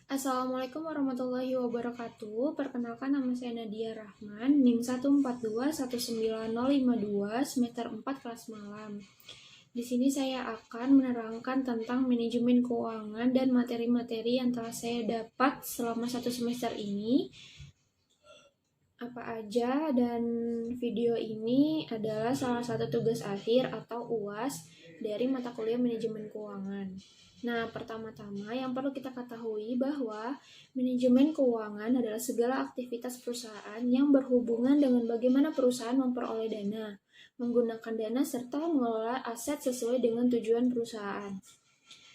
Assalamualaikum warahmatullahi wabarakatuh. Perkenalkan, nama saya Nadia Rahman, NIM 1421952, semester 4 kelas malam. Di sini saya akan menerangkan tentang manajemen keuangan dan materi-materi yang telah saya dapat selama satu semester ini. Apa aja, dan video ini adalah salah satu tugas akhir atau UAS dari mata kuliah manajemen keuangan. Nah, pertama-tama yang perlu kita ketahui bahwa manajemen keuangan adalah segala aktivitas perusahaan yang berhubungan dengan bagaimana perusahaan memperoleh dana, menggunakan dana, serta mengelola aset sesuai dengan tujuan perusahaan.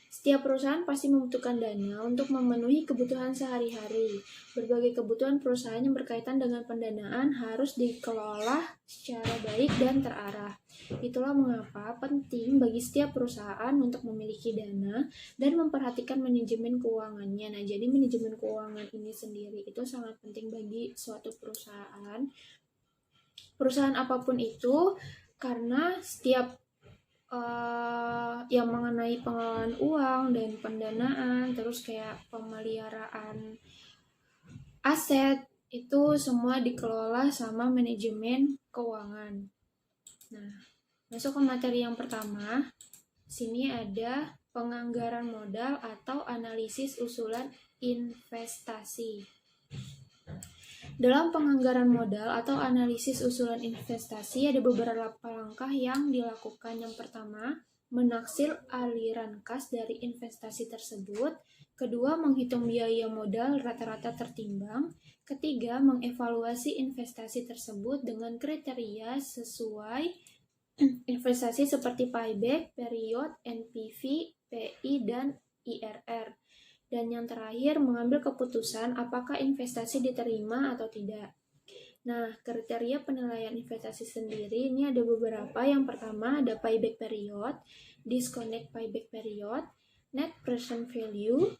Setiap perusahaan pasti membutuhkan dana untuk memenuhi kebutuhan sehari-hari. Berbagai kebutuhan perusahaan yang berkaitan dengan pendanaan harus dikelola secara baik dan terarah. Itulah mengapa penting bagi setiap perusahaan untuk memiliki dana dan memperhatikan manajemen keuangannya. Nah, jadi manajemen keuangan ini sendiri itu sangat penting bagi suatu perusahaan. Perusahaan apapun itu, karena setiap yang mengenai pengelolaan uang dan pendanaan, terus kayak pemeliharaan aset, itu semua dikelola sama manajemen keuangan. Nah, masuk ke materi yang pertama. Sini ada penganggaran modal atau analisis usulan investasi. Dalam penganggaran modal atau analisis usulan investasi ada beberapa langkah yang dilakukan. Yang pertama, menaksir aliran kas dari investasi tersebut. Kedua, menghitung biaya modal rata-rata tertimbang. Ketiga, mengevaluasi investasi tersebut dengan kriteria sesuai investasi seperti payback, period, NPV, PI, dan IRR. Dan yang terakhir, mengambil keputusan apakah investasi diterima atau tidak. Nah, kriteria penilaian investasi sendiri ini ada beberapa. Yang pertama ada payback period, disconnect payback period, net present value,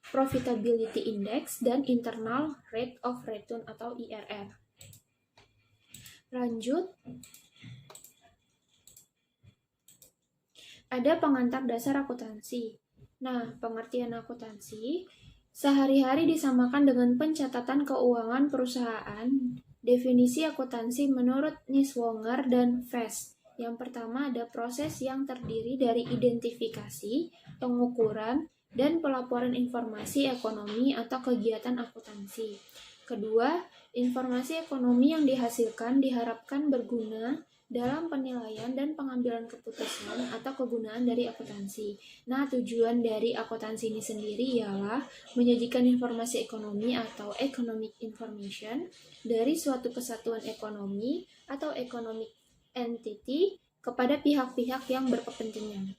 profitability index, dan internal rate of return atau IRR. Lanjut, ada pengantar dasar akuntansi. Nah, pengertian akuntansi sehari-hari disamakan dengan pencatatan keuangan perusahaan. Definisi akuntansi menurut Niswonger dan Fest. Yang pertama ada proses yang terdiri dari identifikasi, pengukuran, dan pelaporan informasi ekonomi atau kegiatan akuntansi. Kedua, informasi ekonomi yang dihasilkan diharapkan berguna dalam penilaian dan pengambilan keputusan atau kegunaan dari akuntansi. Nah, tujuan dari akuntansi ini sendiri ialah menyajikan informasi ekonomi atau economic information dari suatu kesatuan ekonomi atau economic entity kepada pihak-pihak yang berkepentingan.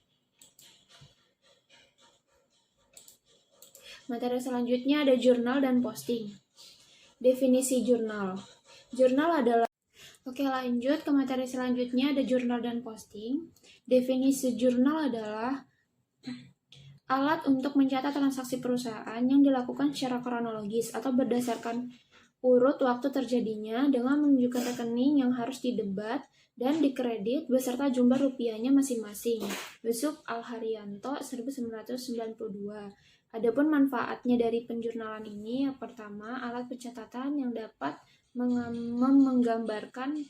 Materi selanjutnya ada jurnal dan posting. Definisi jurnal. Jurnal adalah Oke, lanjut ke materi selanjutnya, ada jurnal dan posting. Definisi jurnal adalah alat untuk mencatat transaksi perusahaan yang dilakukan secara kronologis atau berdasarkan urut waktu terjadinya dengan menunjukkan rekening yang harus didebat dan dikredit beserta jumlah rupiahnya masing-masing. Yusuf Al-Haryanto 1992. Adapun manfaatnya dari penjurnalan ini, yang pertama, alat pencatatan yang dapat menggambarkan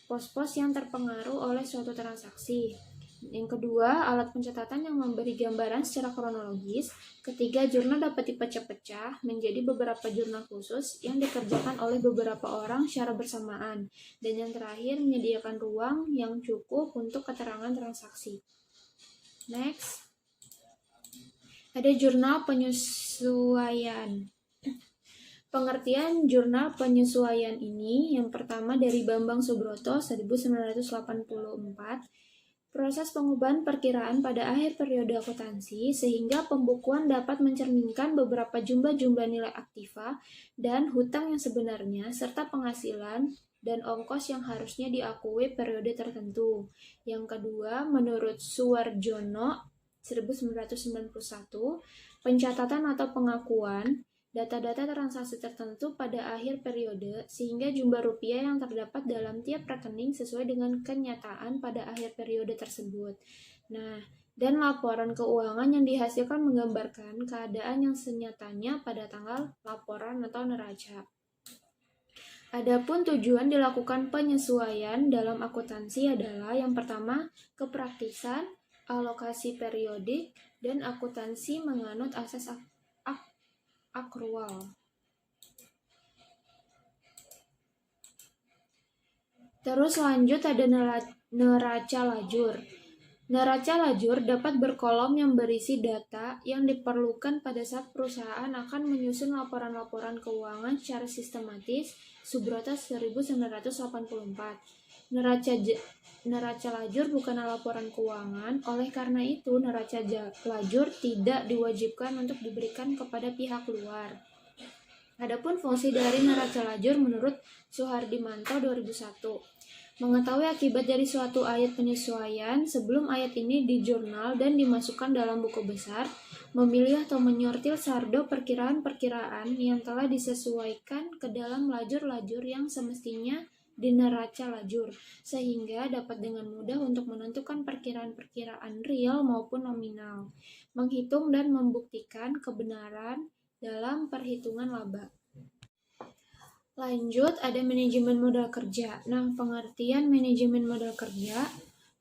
pos-pos yang terpengaruh oleh suatu transaksi. Yang kedua, alat pencatatan yang memberi gambaran secara kronologis. Ketiga, jurnal dapat dipecah-pecah menjadi beberapa jurnal khusus yang dikerjakan oleh beberapa orang secara bersamaan. Dan yang terakhir, menyediakan ruang yang cukup untuk keterangan transaksi. Next, ada jurnal penyesuaian. Pengertian jurnal penyesuaian ini yang pertama dari Bambang Subroto 1984. Proses pengubahan perkiraan pada akhir periode akuntansi sehingga pembukuan dapat mencerminkan beberapa jumlah nilai aktiva dan hutang yang sebenarnya serta penghasilan dan ongkos yang harusnya diakui periode tertentu. Yang kedua, menurut Suwarjono 1991, pencatatan atau pengakuan data-data transaksi tertentu pada akhir periode sehingga jumlah rupiah yang terdapat dalam tiap rekening sesuai dengan kenyataan pada akhir periode tersebut. Nah, dan laporan keuangan yang dihasilkan menggambarkan keadaan yang senyatanya pada tanggal laporan atau neraca. Adapun tujuan dilakukan penyesuaian dalam akuntansi adalah yang pertama, kepraktisan, alokasi periodik, dan akuntansi menganut asas akrual. Terus lanjut ada neraca lajur. Neraca lajur dapat berkolom yang berisi data yang diperlukan pada saat perusahaan akan menyusun laporan-laporan keuangan secara sistematis. Subroto 1984. Neraca lajur bukanlah laporan keuangan, oleh karena itu neraca lajur tidak diwajibkan untuk diberikan kepada pihak luar. Adapun fungsi dari neraca lajur menurut Suhardimanto 2001. Mengetahui akibat dari suatu ayat penyesuaian sebelum ayat ini di jurnal dan dimasukkan dalam buku besar, memilih atau menyortir saldo perkiraan-perkiraan yang telah disesuaikan ke dalam lajur-lajur yang semestinya di neraca lajur, sehingga dapat dengan mudah untuk menentukan perkiraan-perkiraan real maupun nominal, menghitung dan membuktikan kebenaran dalam perhitungan laba. Lanjut, ada manajemen modal kerja. Nah, pengertian manajemen modal kerja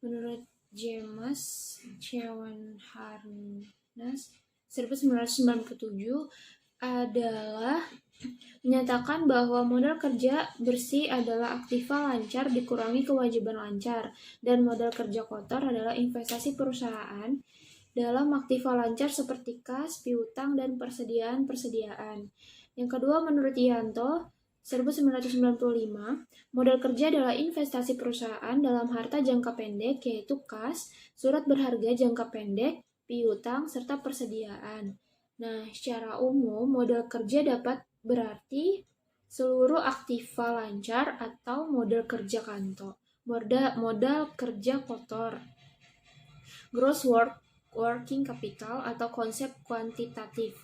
menurut James Chewanharnas 1997 adalah menyatakan bahwa modal kerja bersih adalah aktiva lancar dikurangi kewajiban lancar, dan modal kerja kotor adalah investasi perusahaan dalam aktiva lancar seperti kas, piutang, dan persediaan. Yang kedua, menurut Yanto 1995, modal kerja adalah investasi perusahaan dalam harta jangka pendek, yaitu kas, surat berharga jangka pendek, piutang, serta persediaan. Nah, secara umum, modal kerja dapat berarti seluruh aktiva lancar atau modal kerja kantor, modal kerja kotor, gross working capital atau konsep kuantitatif.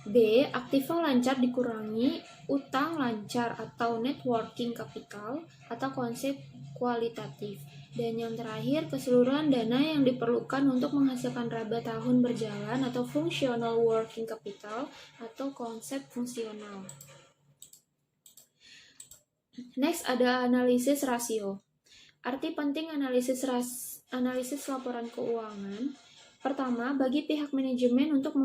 B. Aktiva lancar dikurangi utang lancar atau net working capital atau konsep kualitatif. Dan yang terakhir, keseluruhan dana yang diperlukan untuk menghasilkan laba tahun berjalan atau functional working capital atau konsep fungsional. Next ada analisis rasio. Arti penting analisis laporan keuangan. Pertama, bagi pihak manajemen untuk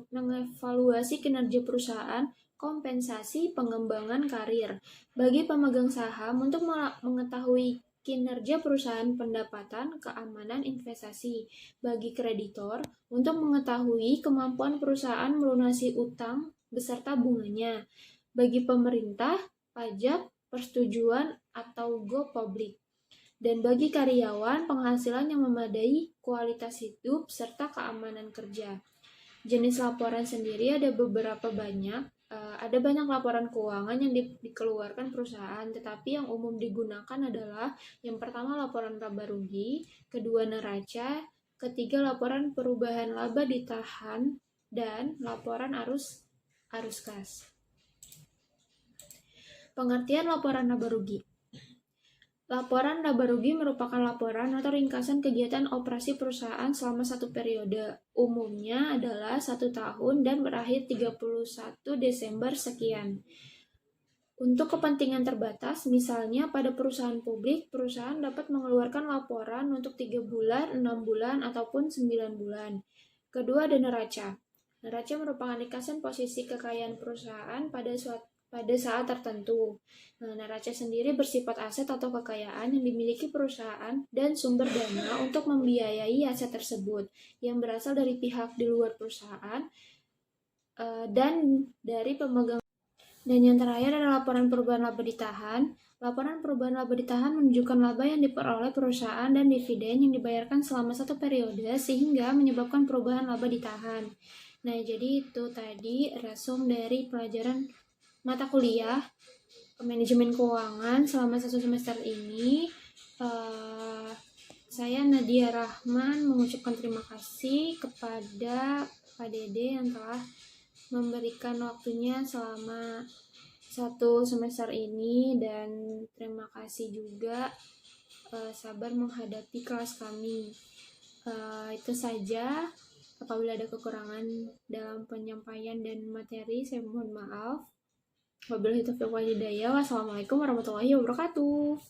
mengevaluasi kinerja perusahaan, kompensasi pengembangan karir. Bagi pemegang saham untuk mengetahui kinerja perusahaan, pendapatan, keamanan investasi. Bagi kreditor untuk mengetahui kemampuan perusahaan melunasi utang beserta bunganya. Bagi pemerintah, pajak, persetujuan atau go public. Dan bagi karyawan, penghasilan yang memadai, kualitas hidup, serta keamanan kerja. Jenis laporan sendiri ada beberapa banyak. Ada banyak laporan keuangan yang dikeluarkan perusahaan, tetapi yang umum digunakan adalah yang pertama laporan laba rugi, kedua neraca, ketiga laporan perubahan laba ditahan, dan laporan arus kas. Pengertian laporan laba rugi. Laporan laba rugi merupakan laporan atau ringkasan kegiatan operasi perusahaan selama satu periode. Umumnya adalah 1 tahun dan berakhir 31 Desember sekian. Untuk kepentingan terbatas, misalnya pada perusahaan publik, perusahaan dapat mengeluarkan laporan untuk 3 bulan, 6 bulan, ataupun 9 bulan. Kedua ada neraca. Neraca merupakan ringkasan posisi kekayaan perusahaan pada saat tertentu. Nah, neraca sendiri bersifat aset atau kekayaan yang dimiliki perusahaan dan sumber dana untuk membiayai aset tersebut yang berasal dari pihak di luar perusahaan dan dari pemegang. Dan yang terakhir adalah laporan perubahan laba ditahan. Laporan perubahan laba ditahan menunjukkan laba yang diperoleh perusahaan dan dividen yang dibayarkan selama satu periode sehingga menyebabkan perubahan laba ditahan. Nah, jadi itu tadi resume dari pelajaran mata kuliah manajemen keuangan selama 1 semester ini. Saya Nadia Rahman mengucapkan terima kasih kepada Pak Dede yang telah memberikan waktunya selama 1 semester ini, dan terima kasih juga sabar menghadapi kelas kami. Itu saja. Apabila ada kekurangan dalam penyampaian dan materi, saya mohon maaf. Wabillahi taufiq wal hidayah. Wassalamualaikum warahmatullahi wabarakatuh.